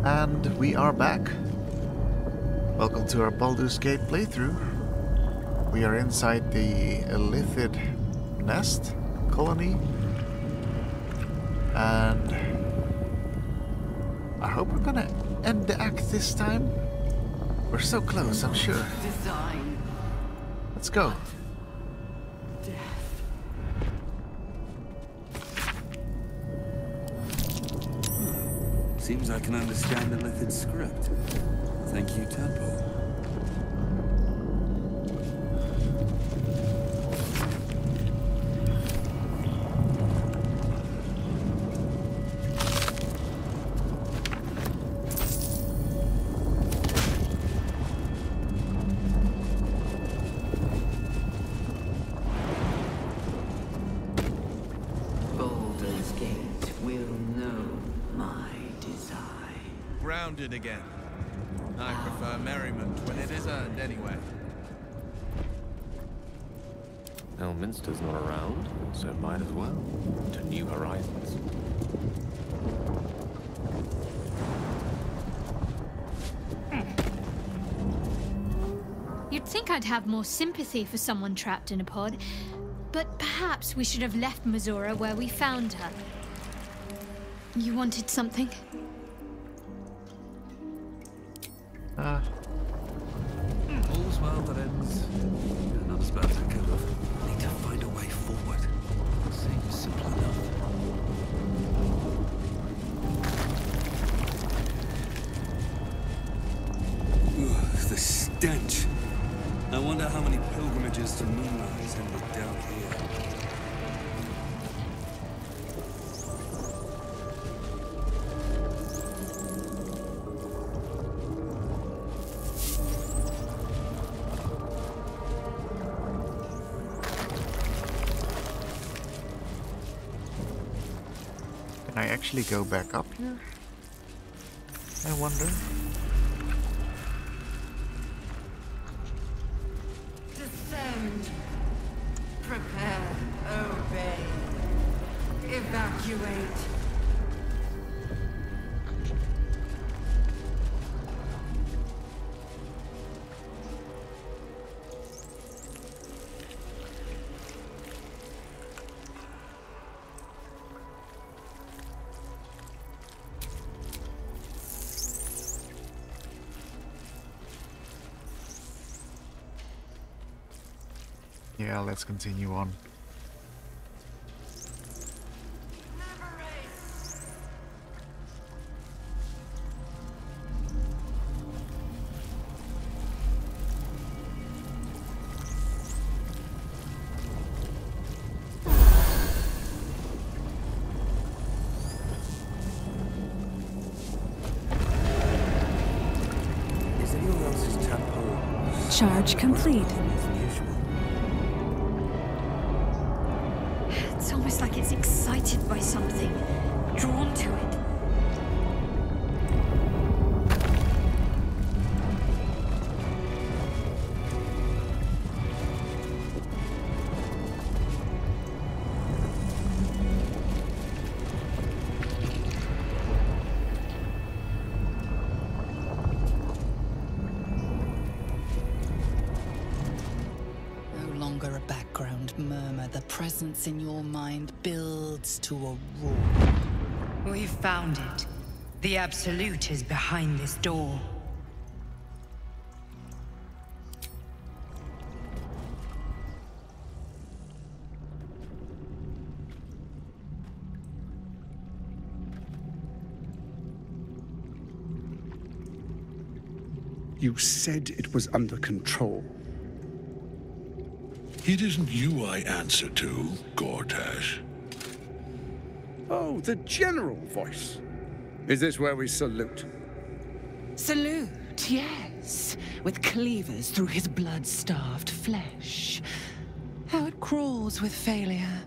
And we are back. Welcome to our Baldurs Gate playthrough. We are inside the Illithid nest colony. And I hope we're gonna end the act this time. We're so close, I'm sure. Design. Let's go. Death. Seems I can understand the Illithid script. Thank you, Temple. Baldurs Gate will know my design. Grounded again. I prefer merriment when it is earned anyway. Elminster's not around, so might as well. To new horizons. You'd think I'd have more sympathy for someone trapped in a pod, but perhaps we should have left Mazura where we found her. You wanted something? All's well that ends. Another's about to cut off. Need to find a way forward. Seems simple enough. Ugh, the stench. I wonder how many pilgrimages to Moonrise ended down here. Can I actually go back up here? I wonder. Descend. Prepare. Obey. Evacuate. Yeah, let's continue on. Is anyone else's temple Charge complete. It's almost like it's excited by something, drawn to it. No longer a background murmur. The presence in your mind builds to a roar. We've found it. The Absolute is behind this door. You said it was under control. It isn't you I answer to, Gortash. Oh, the general voice. Is this where we salute? Salute, yes. With cleavers through his blood-starved flesh. How it crawls with failure.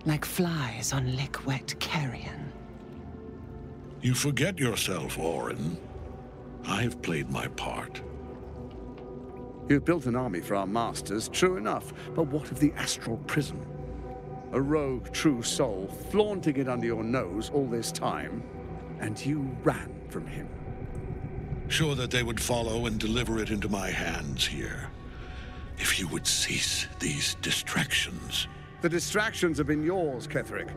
Like flies on lick-wet carrion. You forget yourself, Orin. I've played my part. You've built an army for our masters, true enough. But what of the astral prison? A rogue true soul, flaunting it under your nose all this time, and you ran from him. Sure that they would follow and deliver it into my hands here. If you would cease these distractions. The distractions have been yours, Ketherick.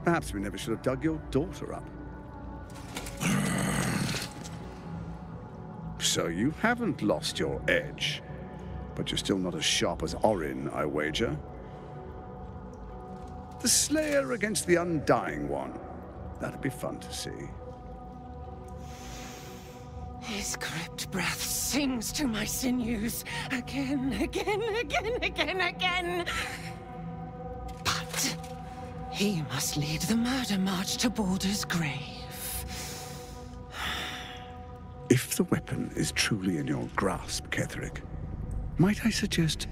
Perhaps we never should have dug your daughter up. So you haven't lost your edge, but you're still not as sharp as Orin, I wager. The Slayer against the Undying One. That'd be fun to see. His crypt breath sings to my sinews again, again. But he must lead the murder march to Baldur's grave. If the weapon is truly in your grasp, Ketherick, might I suggest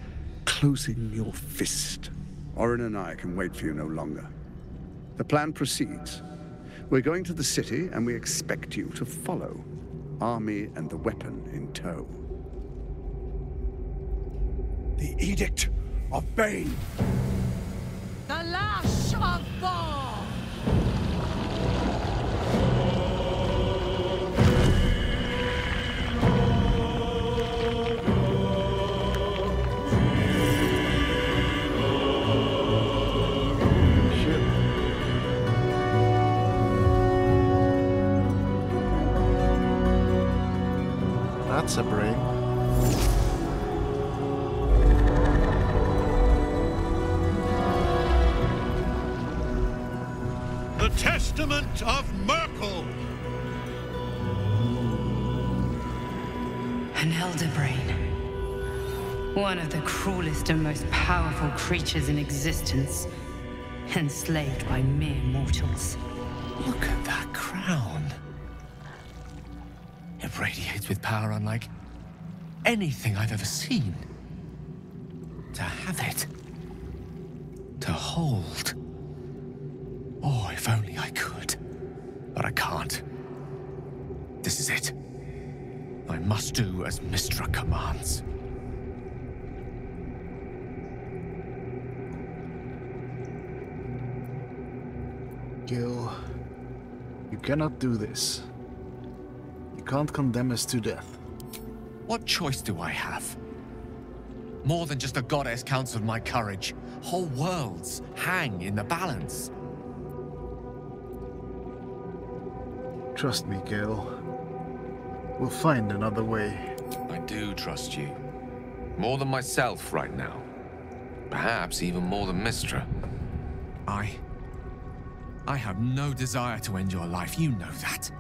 closing your fist? Orin and I can wait for you no longer. The plan proceeds. We're going to the city, and we expect you to follow. Army and the weapon in tow. The Edict of Bane. The Lash of Bor! That's a brain. The Testament of Merkel! An elder brain. One of the cruelest and most powerful creatures in existence. Enslaved by mere mortals. Look at that crown. It radiates with power unlike anything I've ever seen. To have it. To hold. Oh, if only I could. But I can't. This is it. I must do as Mystra commands. Gil, you cannot do this. You can't condemn us to death. What choice do I have? More than just a goddess counts of my courage. Whole worlds hang in the balance. Trust me, Gil. We'll find another way. I do trust you. More than myself right now. Perhaps even more than Mystra. I have no desire to end your life, you know that.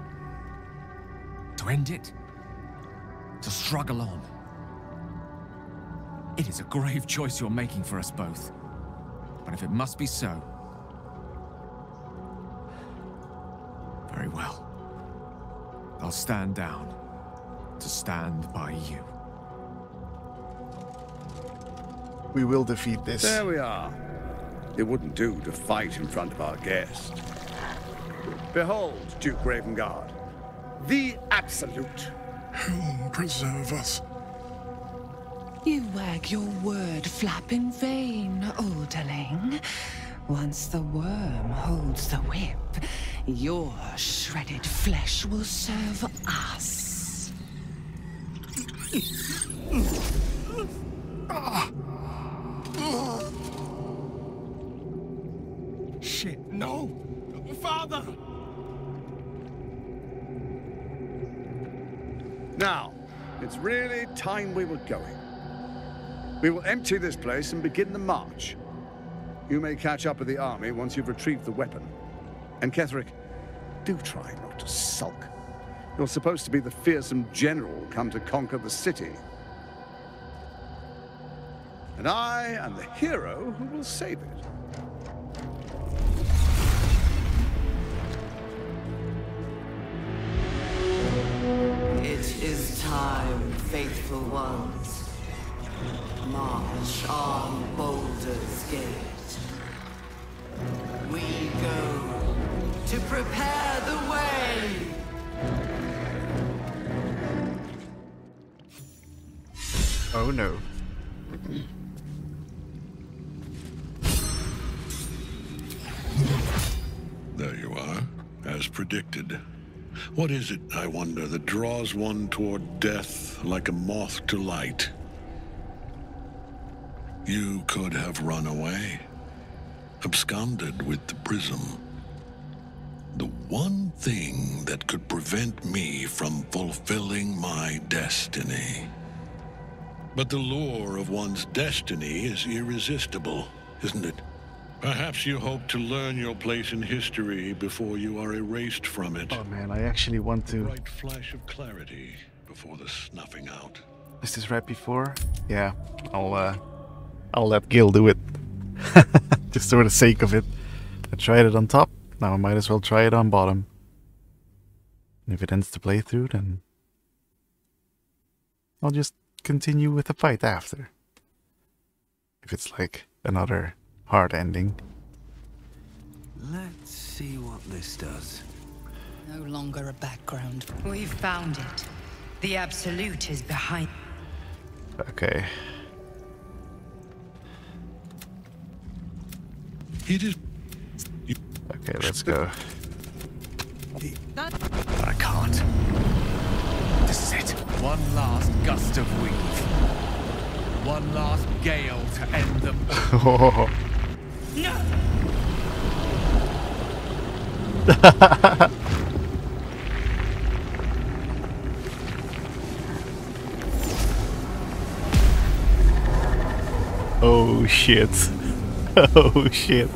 To end it? To struggle on. It is a grave choice you're making for us both. But if it must be so... very well. I'll stand down to stand by you. We will defeat this. There we are. It wouldn't do to fight in front of our guest. Behold, Duke Ravengard, the Absolute. Whom preserve us? You wag your word flap in vain, Alderling. Once the worm holds the whip, your shredded flesh will serve us. Shit, no! Father! Now, it's really time we were going. We will empty this place and begin the march. You may catch up with the army once you've retrieved the weapon. And Ketherick, do try not to sulk. You're supposed to be the fearsome general come to conquer the city. And I am the hero who will save it. It is time, faithful ones. March on Baldurs Gate. We go to prepare the way. Oh no. There you are, as predicted. What is it, I wonder, that draws one toward death like a moth to light? You could have run away, absconded with the prism. The one thing that could prevent me from fulfilling my destiny. But the lure of one's destiny is irresistible, isn't it? Perhaps you hope to learn your place in history before you are erased from it. Oh man, I actually want to... A bright flash of clarity before the snuffing out. Is this right before? Yeah, I'll let Gil do it. Just for the sake of it. I tried it on top, now I might as well try it on bottom. And if it ends the playthrough, then I'll just continue with the fight after. If it's like another hard ending. Let's see what this does. No longer a background. We've found it. The Absolute is behind. Okay. It is... Okay, let's go. But I can't. This is it. One last gust of weave. One last gale to end them all. No! Oh shit. Oh shit.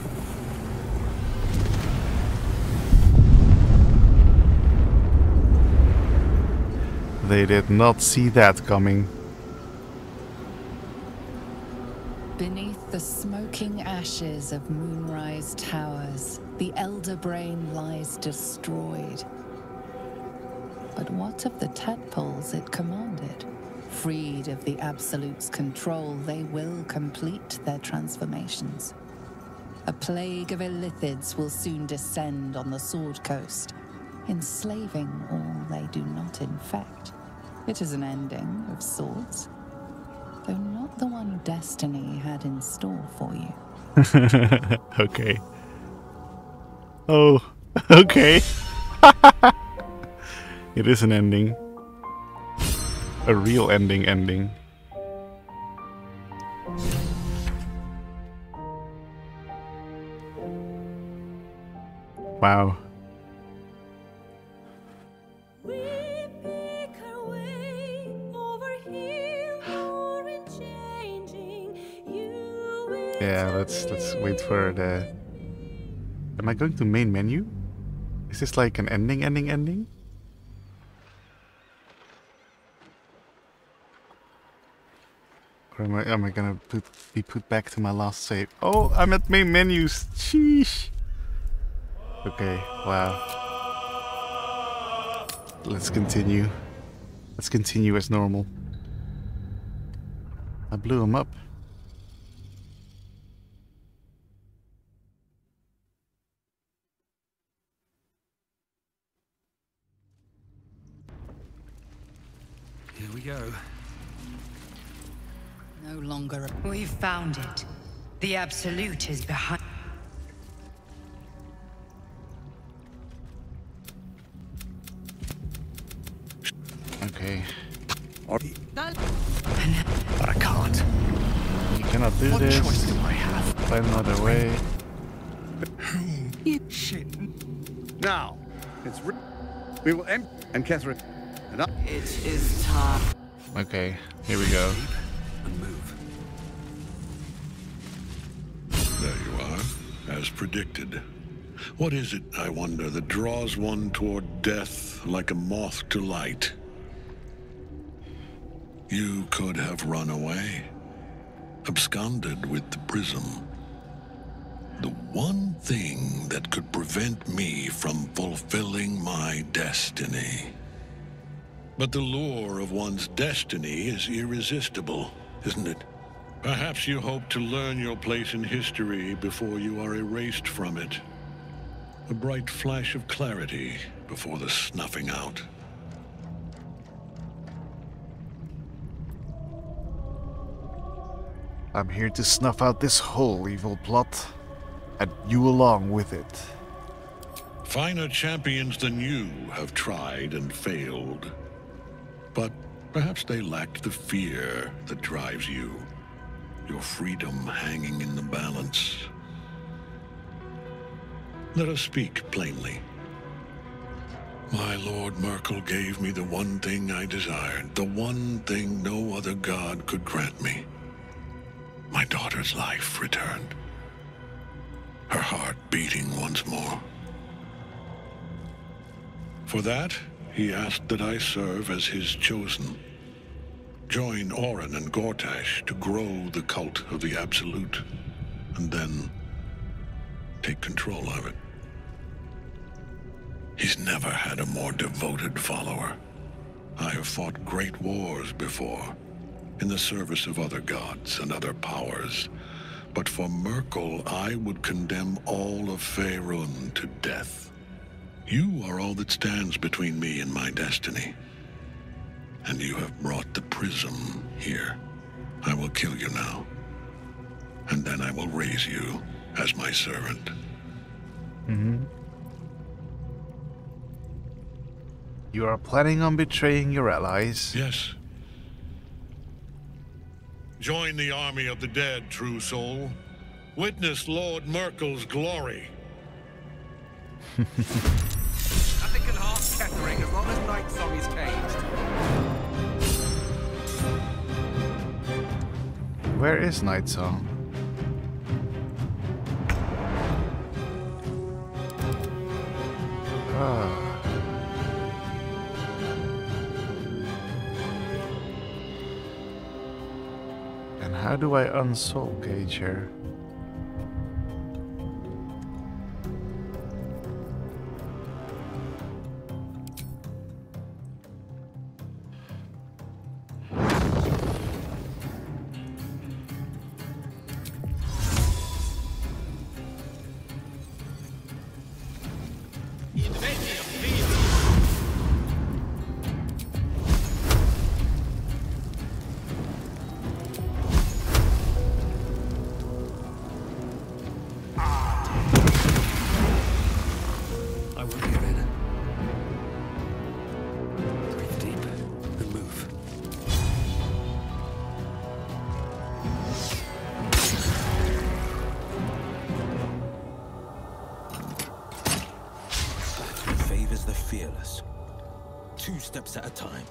They did not see that coming. Beneath the smoking ashes of Moonrise Towers, the Elder Brain lies destroyed. But what of the tadpoles it commanded? Freed of the Absolute's control, they will complete their transformations. A plague of illithids will soon descend on the Sword Coast, enslaving all they do not infect. It is an ending of sorts, though not the one destiny had in store for you. Okay. Oh, okay. It is an ending. A real ending. Wow. Yeah, let's wait for the... Am I going to main menu? Is this like an ending? Or am I gonna be put back to my last save? Oh, I'm at main menus. Sheesh. Okay, wow. Let's continue. Let's continue as normal. I blew him up. Here we go. No longer. We've found it. The Absolute is behind. Okay. But I can't. You cannot do What this. choice do I have? Find another way. Shit. Now, we will end. And Catherine. And up. It is time. Okay, here we go. And move. There you are, as predicted. What is it, I wonder, that draws one toward death like a moth to light? You could have run away, absconded with the prism. The one thing that could prevent me from fulfilling my destiny. But the lure of one's destiny is irresistible, isn't it? Perhaps you hope to learn your place in history before you are erased from it. A bright flash of clarity before the snuffing out. I'm here to snuff out this whole evil plot, and you along with it. Finer champions than you have tried and failed. But perhaps they lacked the fear that drives you. Your freedom hanging in the balance. Let us speak plainly. My Lord Merkel gave me the one thing I desired, the one thing no other god could grant me. My daughter's life returned. Her heart beating once more. For that, he asked that I serve as his chosen. Join Orin and Gortash to grow the cult of the Absolute, and then take control of it. He's never had a more devoted follower. I have fought great wars before, in the service of other gods and other powers. But for Merkel, I would condemn all of Faerun to death. You are all that stands between me and my destiny. And you have brought the prism here. I will kill you now. And then I will raise you as my servant. You are planning on betraying your allies? Yes. Join the army of the dead, true soul. Witness Lord Merkel's glory. Nothing can harm Kettering as long as Night Song is caged. Where is Night Song? Ah. And how do I unsoul Cage here? At a time.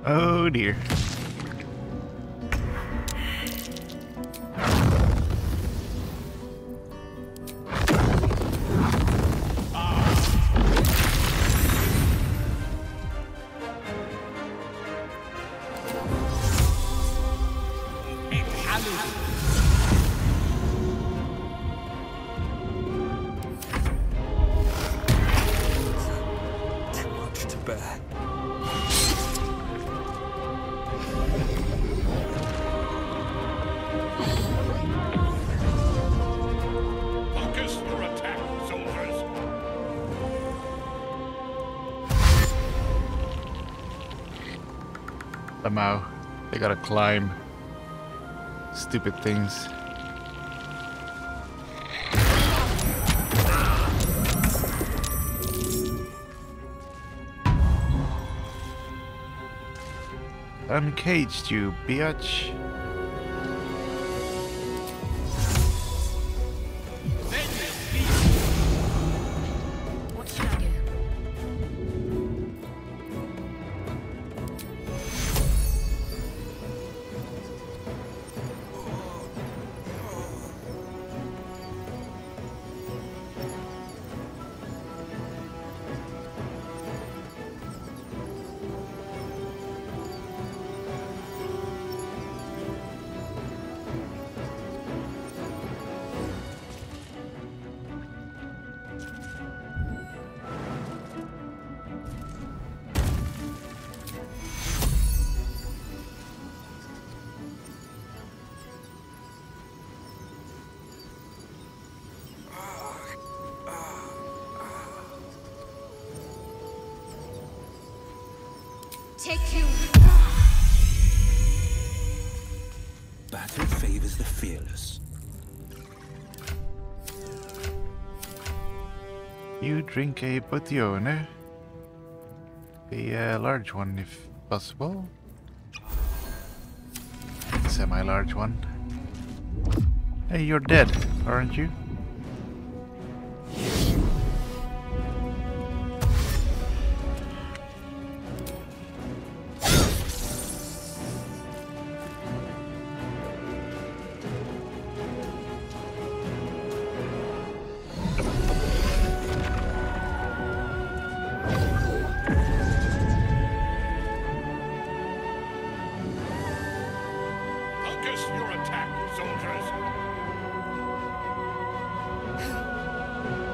Oh dear. Somehow. They gotta climb. Stupid things. Uncaged you, biatch. What should I do? Take you. Battle favors the fearless. You drink a potione. A large one if possible. Semi-large one. Hey, you're dead, aren't you?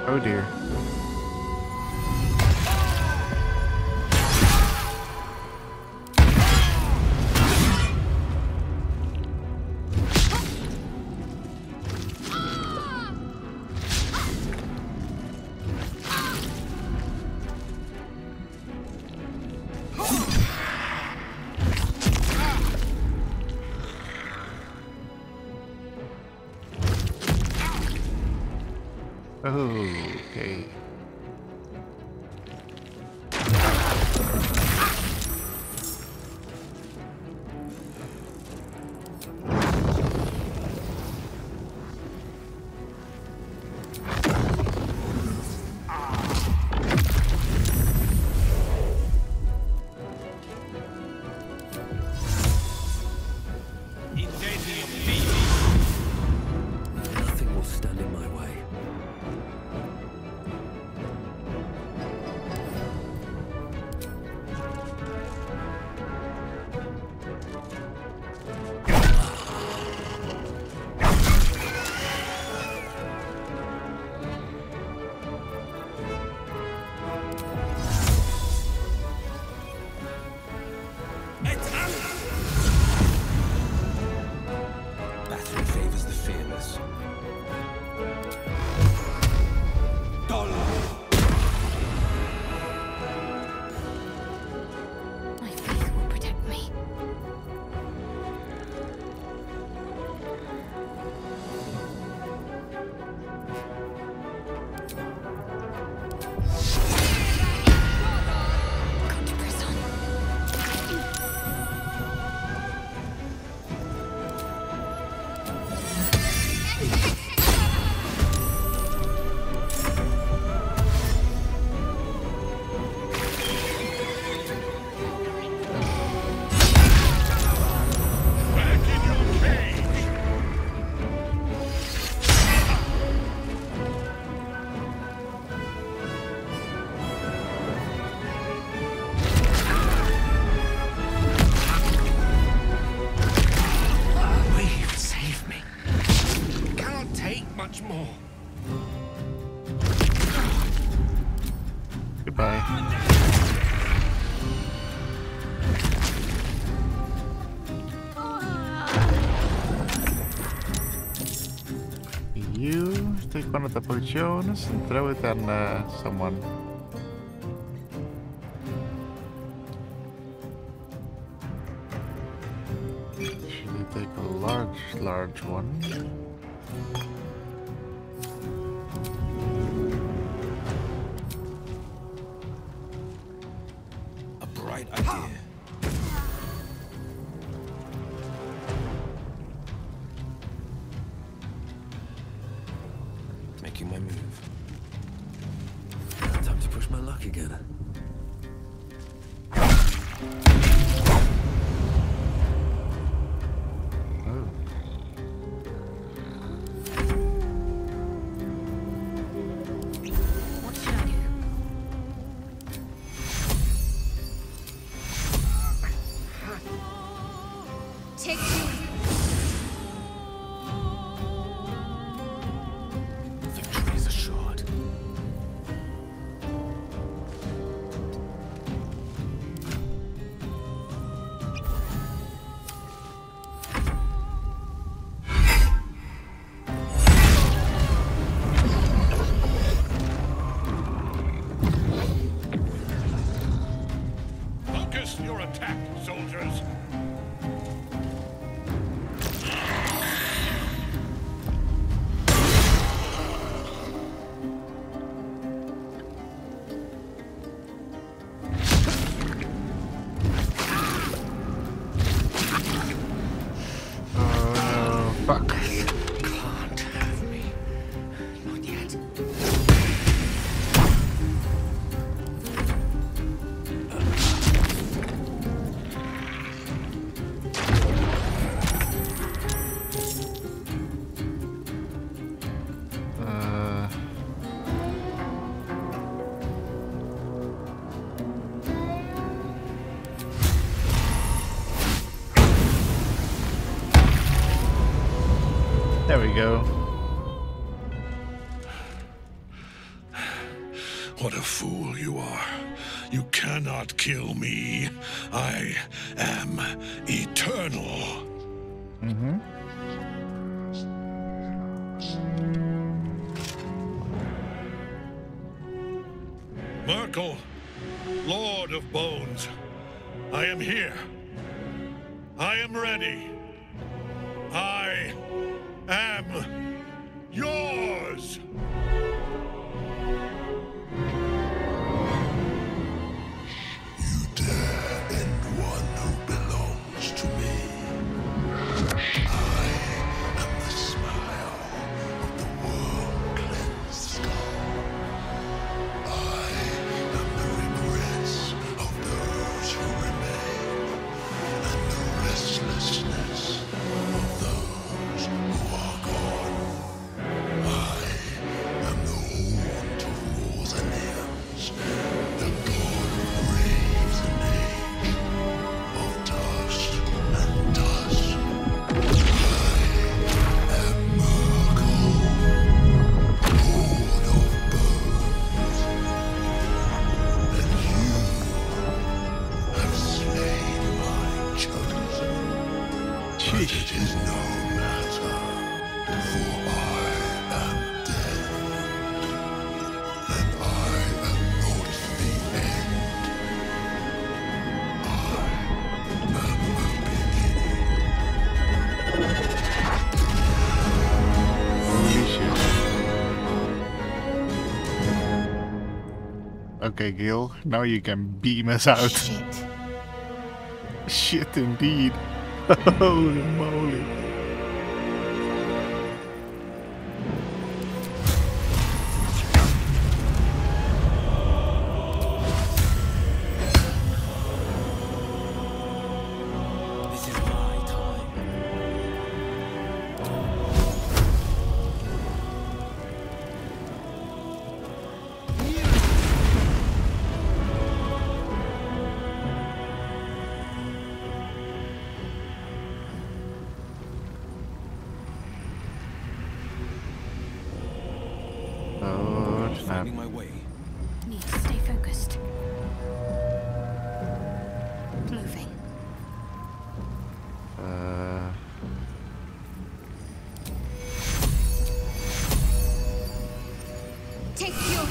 Oh dear. Okay. Nothing will stand in my way. Battle favors the fearless. My faith will protect me. Go to prison. Please save me. Cannot take much more. Goodbye. You take one of the potions and throw it on someone. take a large one. A bright idea. Making my move. Time to push my luck again. Your attack, soldiers! Fuck. Can't have me. Not yet. There we go. What a fool you are. You cannot kill me. I am eternal. Mm-hmm. Merkel, Lord of Bones, I am here. I am ready. I am yours. You dare end one who belongs to me. I am the smile of the world-cleansed skull. I am the regrets of those who remain, and the restlessness of those who are gone. I am the haunt of wars and hymns, the god who raves an age of dust and dust. I am Merkel, Lord of Bones, and you have slain my chosen. But it is no matter, for I am dead, and I am not the end. I am the beginning. Holy shit. Okay, Gil, now you can beam us out. Shit. Shit indeed. Holy moly. This is my time. Oh, snap. Finding my way. Need to stay focused. Moving. Take your...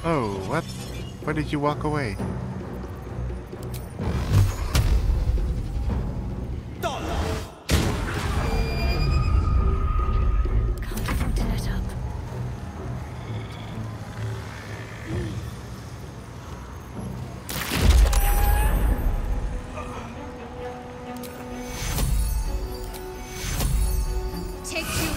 Oh, what? Why did you walk away? Can't afford to let up. Take two.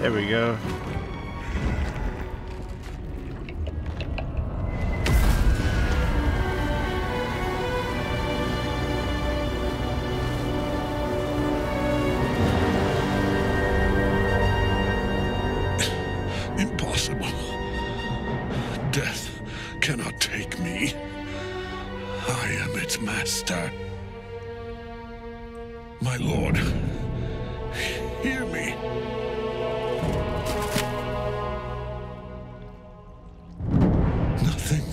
There we go. Impossible. Death cannot take me. I am its master. My lord, hear me. Nothing.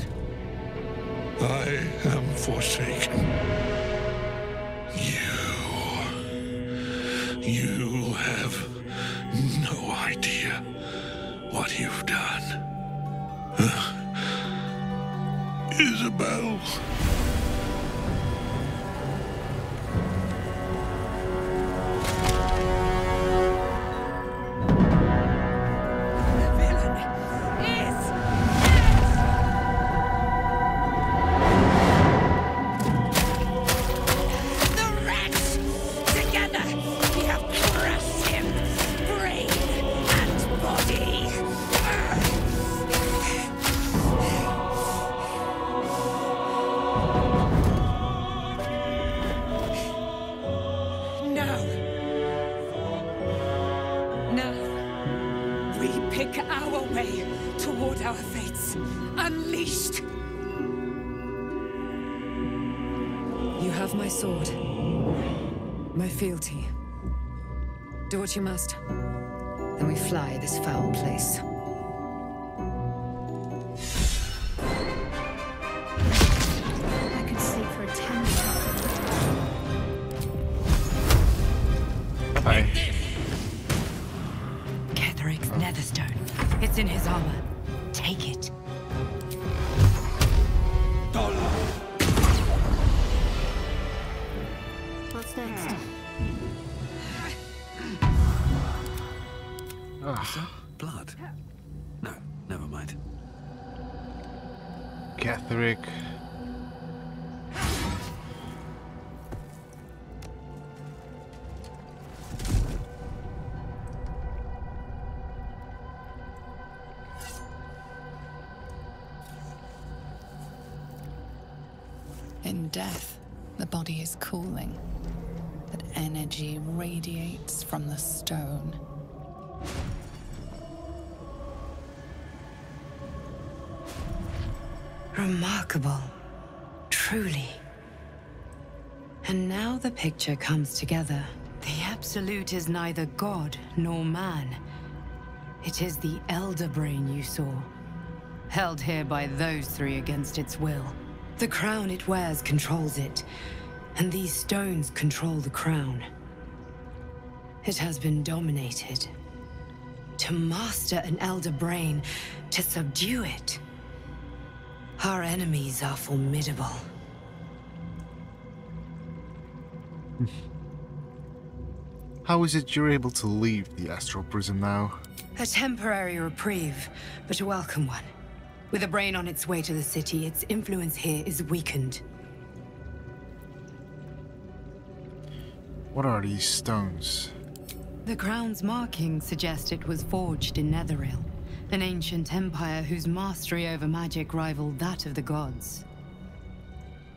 I am forsaken. You have no idea what you've done. Isabel. Our way toward our fates, unleashed. You have my sword, my fealty. Do what you must. Then we fly this foul place. I could sleep for a 10 minutes. Bye. Ketheric's netherstone. It's in his armor. Take it. What's next? Is that blood? No, never mind. Ketheric. In death, the body is cooling, but energy radiates from the stone. Remarkable. Truly. And now the picture comes together. The Absolute is neither god nor man. It is the Elder Brain you saw, held here by those three against its will. The crown it wears controls it, and these stones control the crown. It has been dominated. To master an Elder Brain, to subdue it. Our enemies are formidable. How is it you're able to leave the astral prison now? A temporary reprieve, but a welcome one. With a brain on its way to the city, its influence here is weakened. What are these stones? The crown's markings suggest it was forged in Netheril, an ancient empire whose mastery over magic rivaled that of the gods.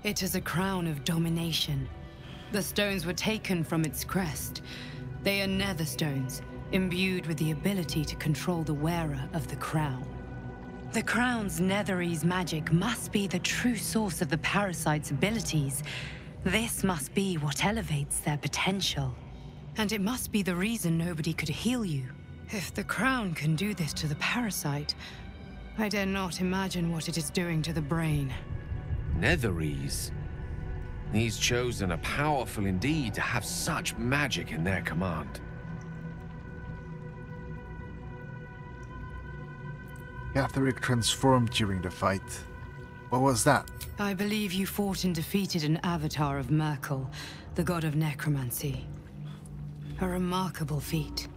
It is a crown of domination. The stones were taken from its crest. They are nether stones, imbued with the ability to control the wearer of the crown. The crown's netherese magic must be the true source of the parasite's abilities. This must be what elevates their potential. And it must be the reason nobody could heal you. If the crown can do this to the parasite, I dare not imagine what it is doing to the brain. Netherese? These Chosen are powerful indeed to have such magic in their command. Catherick transformed during the fight. What was that? I believe you fought and defeated an avatar of Merkel, the god of necromancy. A remarkable feat.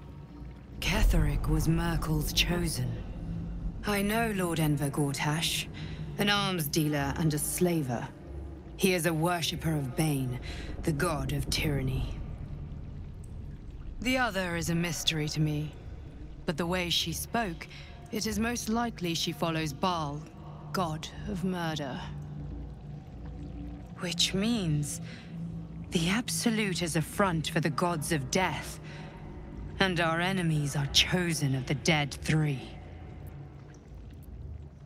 Catherick was Merkel's chosen. I know Lord Enver Gortash, an arms dealer and a slaver. He is a worshipper of Bane, the god of tyranny. The other is a mystery to me, but the way she spoke, it is most likely she follows Baal, god of murder. Which means the Absolute is a front for the gods of death, and our enemies are chosen of the Dead Three.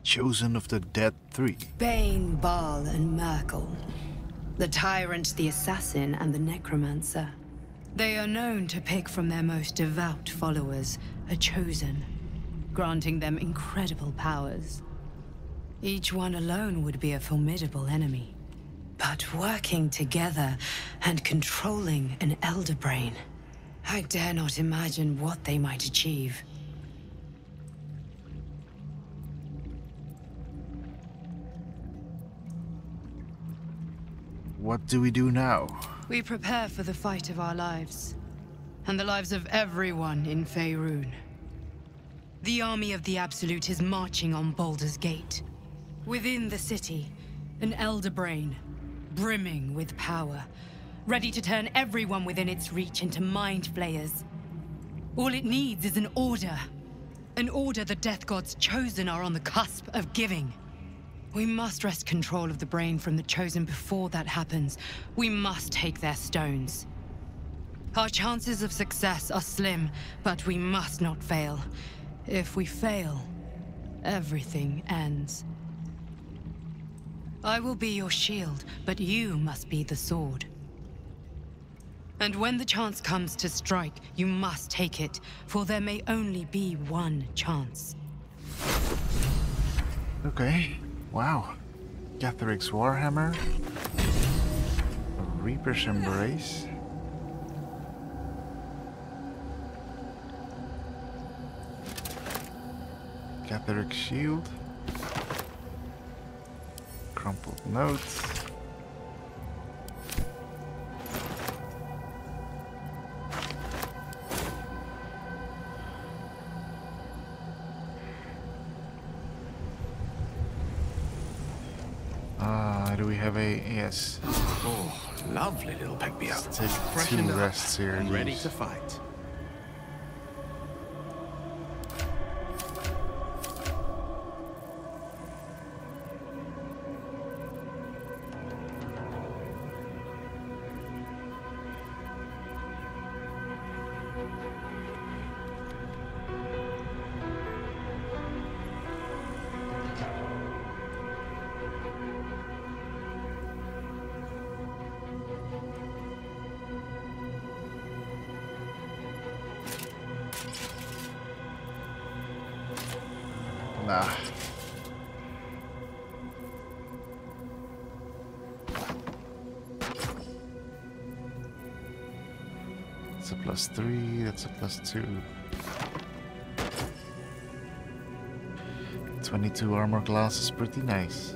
Chosen of the Dead Three? Bane, Baal, and Merkel. The Tyrant, the Assassin, and the Necromancer. They are known to pick from their most devout followers a chosen, granting them incredible powers. Each one alone would be a formidable enemy. But working together and controlling an Elder Brain, I dare not imagine what they might achieve. What do we do now? We prepare for the fight of our lives, and the lives of everyone in Faerun. The army of the Absolute is marching on Baldurs Gate. Within the city, an Elder Brain, brimming with power, ready to turn everyone within its reach into mind flayers. All it needs is an order. An order the Death Gods chosen are on the cusp of giving. We must wrest control of the brain from the Chosen before that happens. We must take their stones. Our chances of success are slim, but we must not fail. If we fail, everything ends. I will be your shield, but you must be the sword. And when the chance comes to strike, you must take it, for there may only be one chance. Okay. Wow. Catherick's Warhammer. A Reaper's Embrace. Catherick's Shield. Crumpled Notes. Do we have a... yes. Oh, lovely little pick-me-up. Let's take 2 rests here. And ready to fight. Nah. That's a +3, that's a +2. 22 armor class is pretty nice.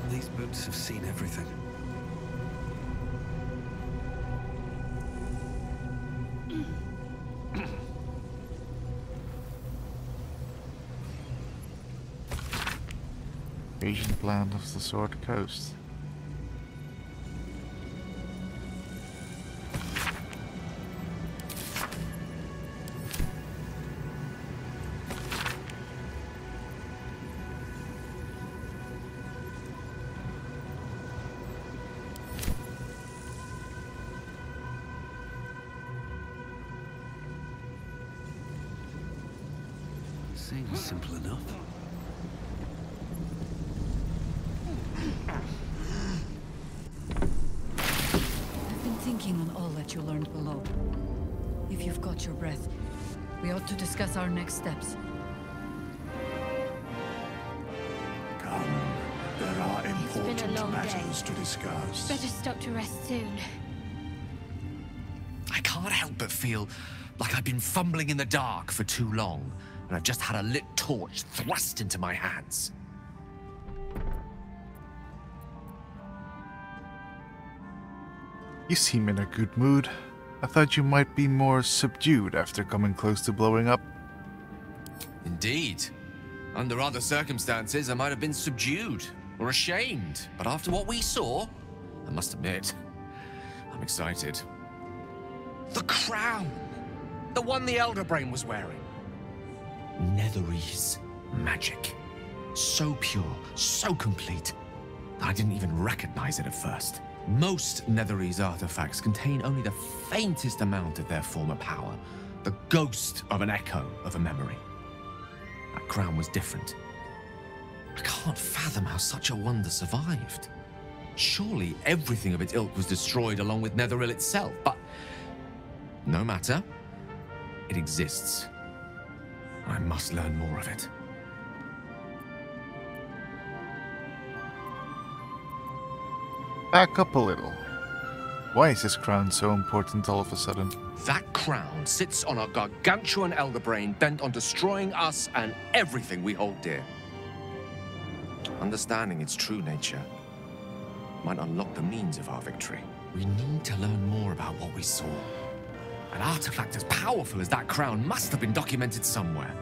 These boots have seen everything. Invasion plan of the Sword Coast. Seems simple enough. I've been thinking on all that you learned below. If you've got your breath, we ought to discuss our next steps. Come, there are It's been a important long matters day. to discuss. Better stop to rest soon. I can't help but feel like I've been fumbling in the dark for too long, and I've just had a lit torch thrust into my hands. You seem in a good mood. I thought you might be more subdued after coming close to blowing up. Indeed. Under other circumstances, I might have been subdued or ashamed, but after what we saw, I must admit, I'm excited. The crown! The one the Elder Brain was wearing. Netherese magic. So pure, so complete, that I didn't even recognize it at first. Most Netherese artifacts contain only the faintest amount of their former power, the ghost of an echo of a memory. That crown was different. I can't fathom how such a wonder survived. Surely everything of its ilk was destroyed along with Netheril itself, but no matter. It exists. I must learn more of it. Back up a little. Why is this crown so important all of a sudden? That crown sits on a gargantuan elder brain bent on destroying us and everything we hold dear. Understanding its true nature might unlock the means of our victory. We need to learn more about what we saw. An artifact as powerful as that crown must have been documented somewhere.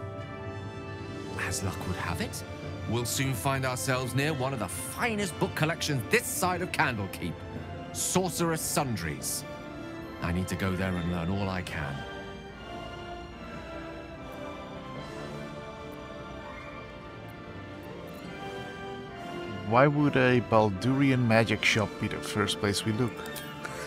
As luck would have it, we'll soon find ourselves near one of the finest book collections this side of Candlekeep, Sorcerous Sundries. I need to go there and learn all I can. Why would a Baldurian magic shop be the first place we look?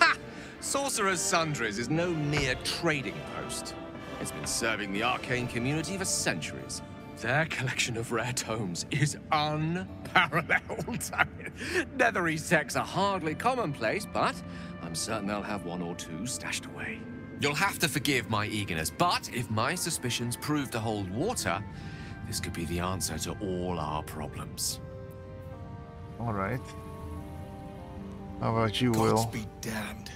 Ha! Sorcerous Sundries is no mere trading post. It's been serving the arcane community for centuries. Their collection of rare tomes is unparalleled. Netherese texts are hardly commonplace, but I'm certain they'll have one or two stashed away. You'll have to forgive my eagerness, but if my suspicions prove to hold water, this could be the answer to all our problems. Alright. How about you, Will? Gods be damned.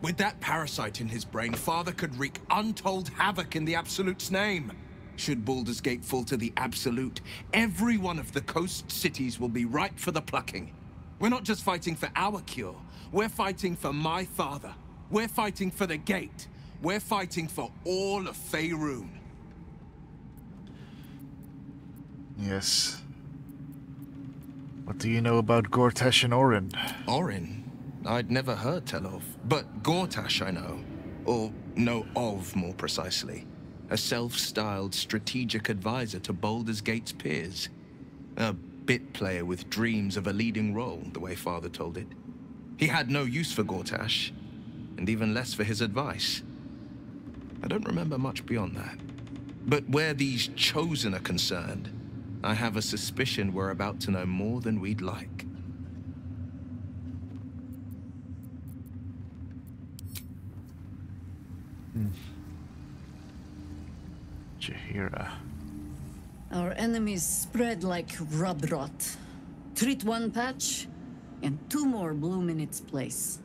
With that parasite in his brain, Father could wreak untold havoc in the Absolute's name. Should Baldurs Gate fall to the Absolute, every one of the coast cities will be ripe for the plucking. We're not just fighting for our cure. We're fighting for my father. We're fighting for the Gate. We're fighting for all of Faerun. Yes. What do you know about Gortash and Orin? Orin? I'd never heard tell of. But Gortash I know. Or know of, more precisely. A self-styled strategic advisor to Baldurs Gate's peers. A bit player with dreams of a leading role, the way Father told it. He had no use for Gortash, and even less for his advice. I don't remember much beyond that. But where these Chosen are concerned, I have a suspicion we're about to know more than we'd like. Jaheira. Our enemies spread like rub rot. Treat one patch, and two more bloom in its place.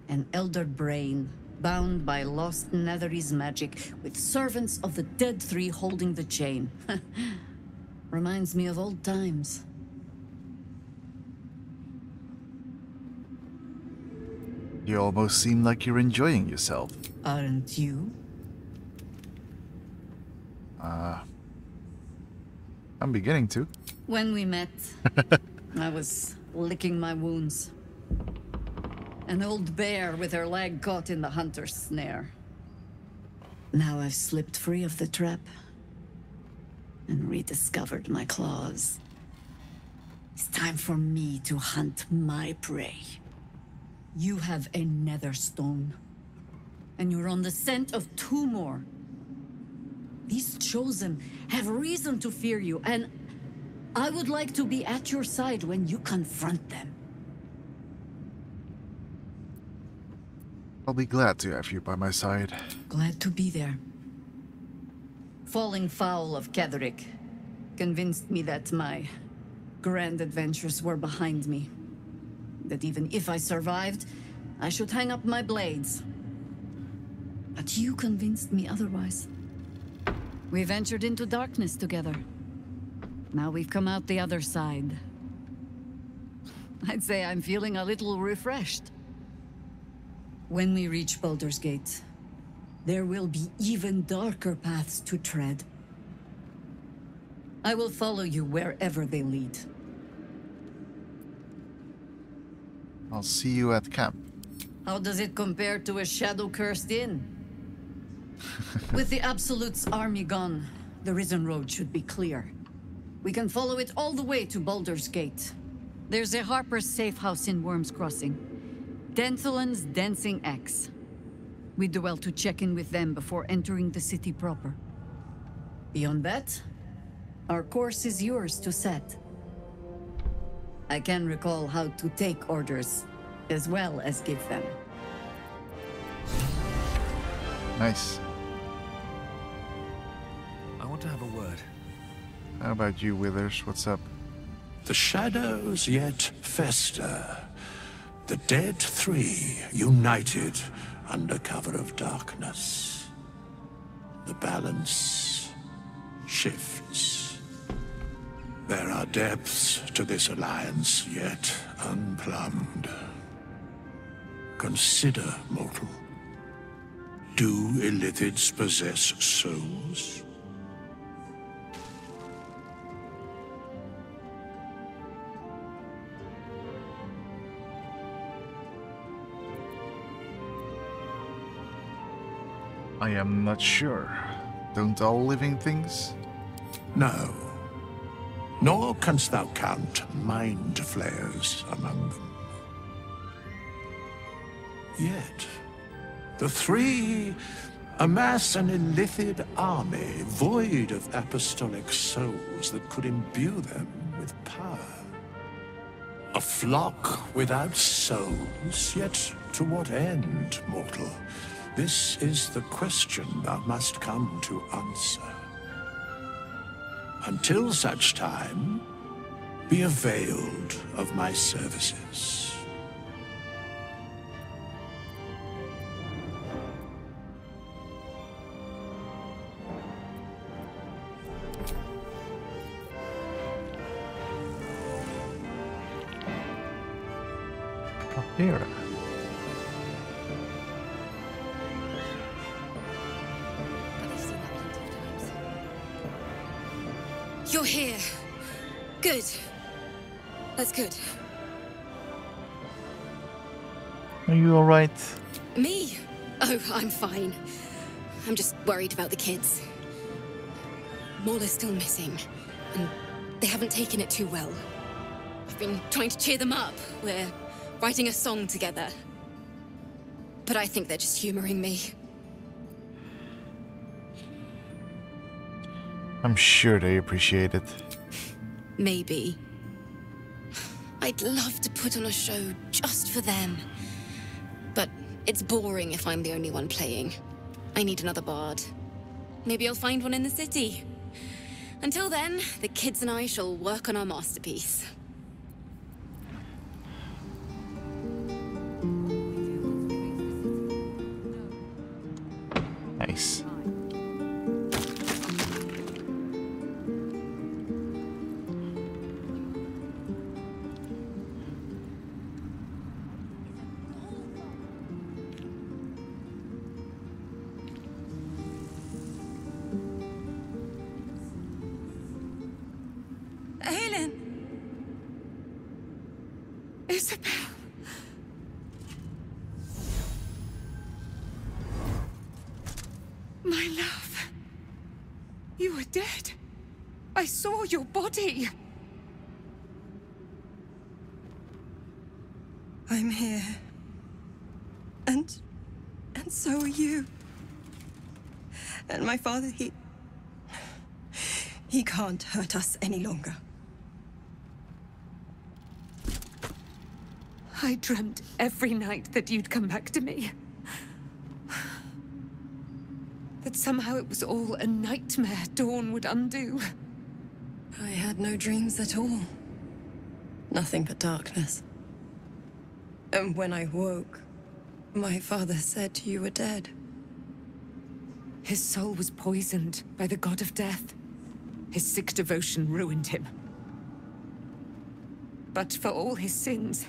An elder brain, bound by lost Netherese magic, with servants of the dead three holding the chain. Reminds me of old times. You almost seem like you're enjoying yourself. Aren't you? I'm beginning to. When we met, I was licking my wounds. An old bear with her leg caught in the hunter's snare. Now I've slipped free of the trap and rediscovered my claws. It's time for me to hunt my prey. You have a nether stone, and you're on the scent of 2 more. These chosen have reason to fear you, and I would like to be at your side when you confront them. I'll be glad to have you by my side. Glad to be there. Falling foul of Ketheric convinced me that my grand adventures were behind me. That even if I survived, I should hang up my blades. But you convinced me otherwise. We ventured into darkness together. Now we've come out the other side. I'd say I'm feeling a little refreshed. When we reach Baldurs Gate, there will be even darker paths to tread. I will follow you wherever they lead. I'll see you at camp. How does it compare to a shadow-cursed inn? With the Absolute's army gone, the Risen Road should be clear. We can follow it all the way to Baldurs Gate. There's a Harper's safe house in Worm's Crossing. Denthelin's Dancing Axe. We do well to check in with them before entering the city proper. Beyond that, our course is yours to set. I can recall how to take orders, as well as give them. Nice. I want to have a word. How about you, Withers? What's up? The shadows yet fester. The dead 3 united under cover of darkness. The balance shifts. There are depths to this alliance yet unplumbed. Consider, mortal. Do illithids possess souls? I am not sure. Don't all living things? No. Nor canst thou count mind flayers among them. Yet, the 3 amass an illithid army void of apostolic souls that could imbue them with power. A flock without souls, yet to what end, mortal? This is the question thou must come to answer. Until such time, be availed of my services. Up here. You're here. Good. That's good. Are you alright? Me? Oh, I'm fine. I'm just worried about the kids. Maul is still missing, and they haven't taken it too well. I've been trying to cheer them up. We're writing a song together. But I think they're just humoring me. I'm sure they appreciate it. Maybe. I'd love to put on a show just for them. But it's boring if I'm the only one playing. I need another bard. Maybe I'll find one in the city. Until then, the kids and I shall work on our masterpiece. Nice. Aelin! Isabel! My love. You were dead. I saw your body. I'm here. And so are you. And my father, he can't hurt us any longer. I dreamt every night that you'd come back to me. That somehow it was all a nightmare Dawn would undo. I had no dreams at all. Nothing but darkness. And when I woke, my father said you were dead. His soul was poisoned by the god of death. His sick devotion ruined him. But for all his sins,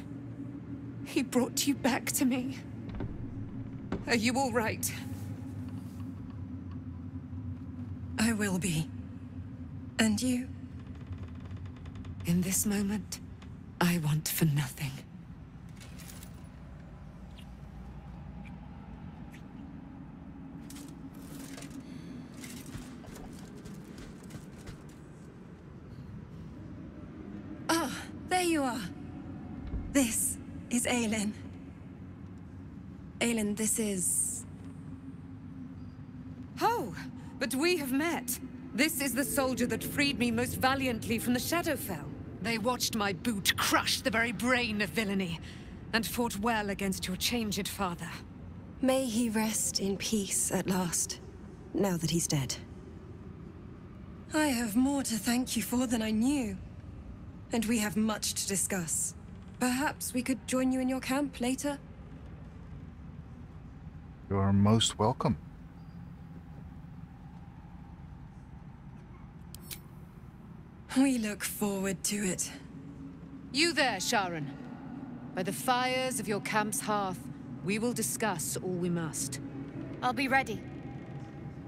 he brought you back to me. Are you all right? I will be. And you? In this moment, I want for nothing. Ah, there you are. This is Aelin. Aelin, this is... Oh, but we have met. This is the soldier that freed me most valiantly from the Shadowfell. They watched my boot crush the very brain of villainy, and fought well against your changed father. May he rest in peace at last, now that he's dead. I have more to thank you for than I knew. And we have much to discuss. Perhaps we could join you in your camp later? You are most welcome. We look forward to it. You there, Sharon. By the fires of your camp's hearth, we will discuss all we must. I'll be ready.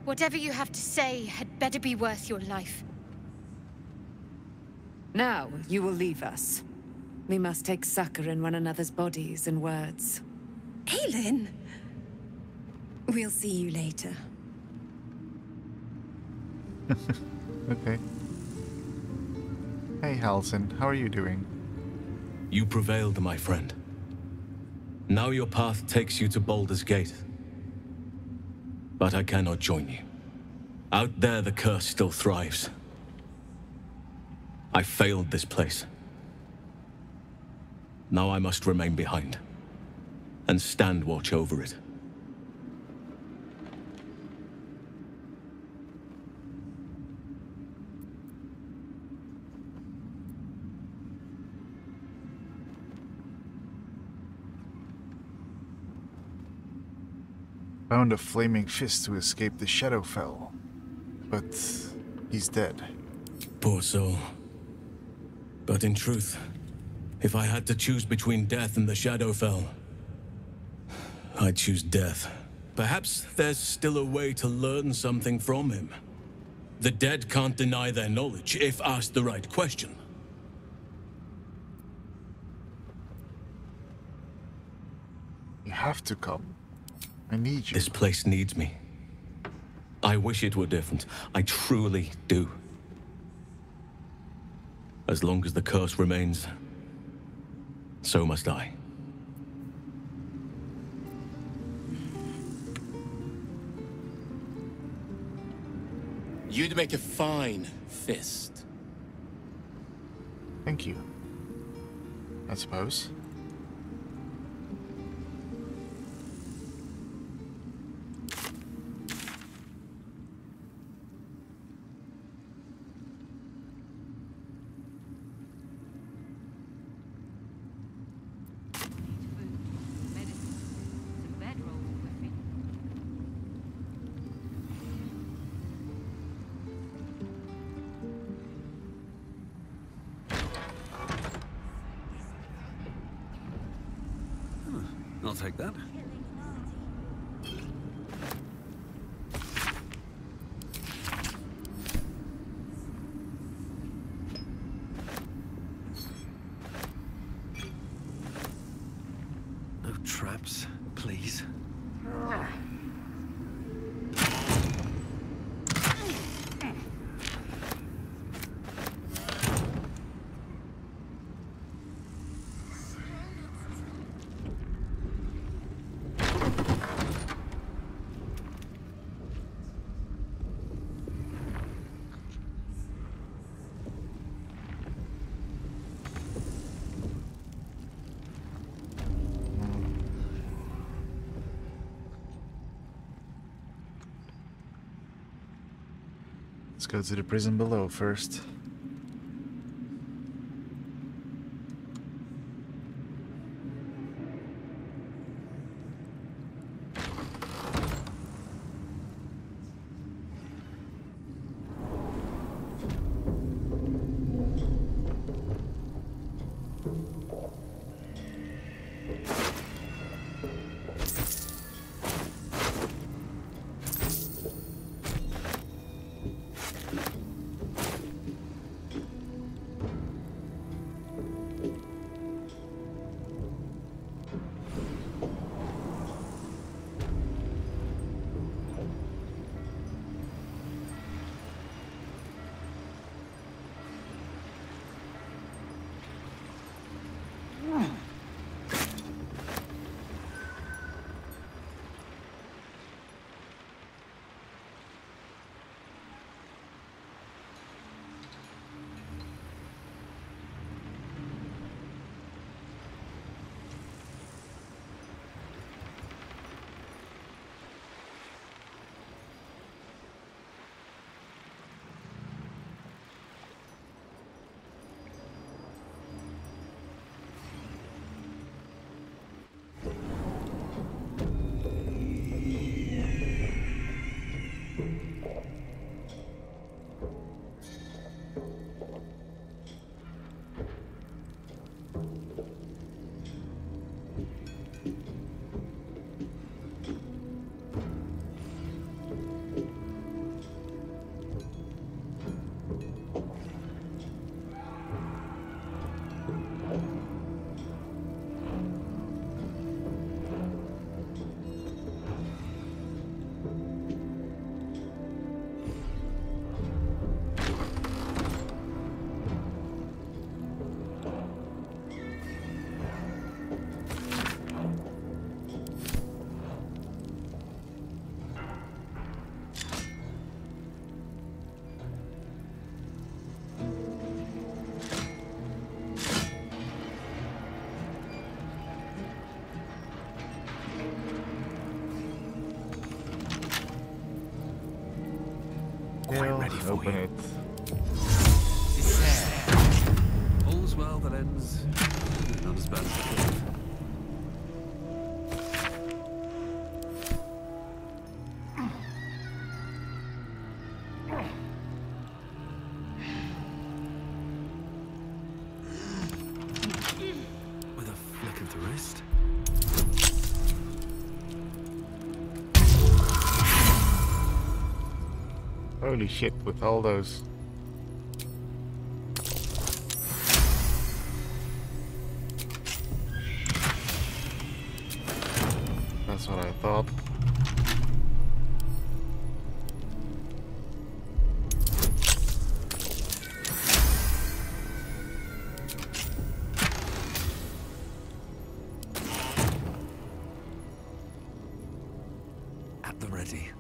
Whatever you have to say had better be worth your life. Now, you will leave us. We must take succor in one another's bodies and words. Aelin! We'll see you later. Okay. Hey, Halsin, how are you doing? You prevailed, my friend. Now your path takes you to Baldurs Gate. But I cannot join you. Out there, the curse still thrives. I failed this place. Now I must remain behind, and stand watch over it. Found a flaming fist to escape the Shadowfell, but he's dead. Poor soul. But in truth, if I had to choose between death and the Shadowfell, I'd choose death. Perhaps there's still a way to learn something from him. The dead can't deny their knowledge if asked the right question. You have to come. I need you. This place needs me. I wish it were different. I truly do. As long as the curse remains, so must I. You'd make a fine fist. Thank you. I suppose. I'll take that. Let's go to the prison below first. Open it. All's well that ends. Not as bad as it could have. With a flick of the wrist. Holy shit, with all those. That's what I thought. At the ready.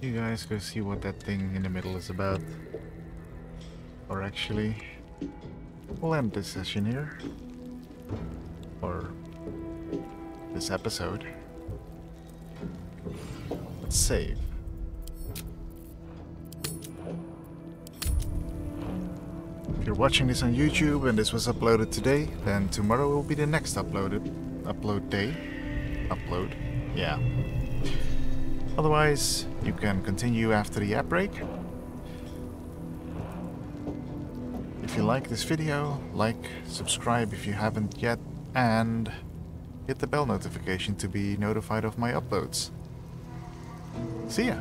You guys go see what that thing in the middle is about. Or actually, we'll end this session here. Or this episode. Let's save. If you're watching this on YouTube and this was uploaded today, then tomorrow will be the next upload day. Upload, yeah. Otherwise, you can continue after the app break. If you like this video, like, subscribe if you haven't yet, and hit the bell notification to be notified of my uploads. See ya!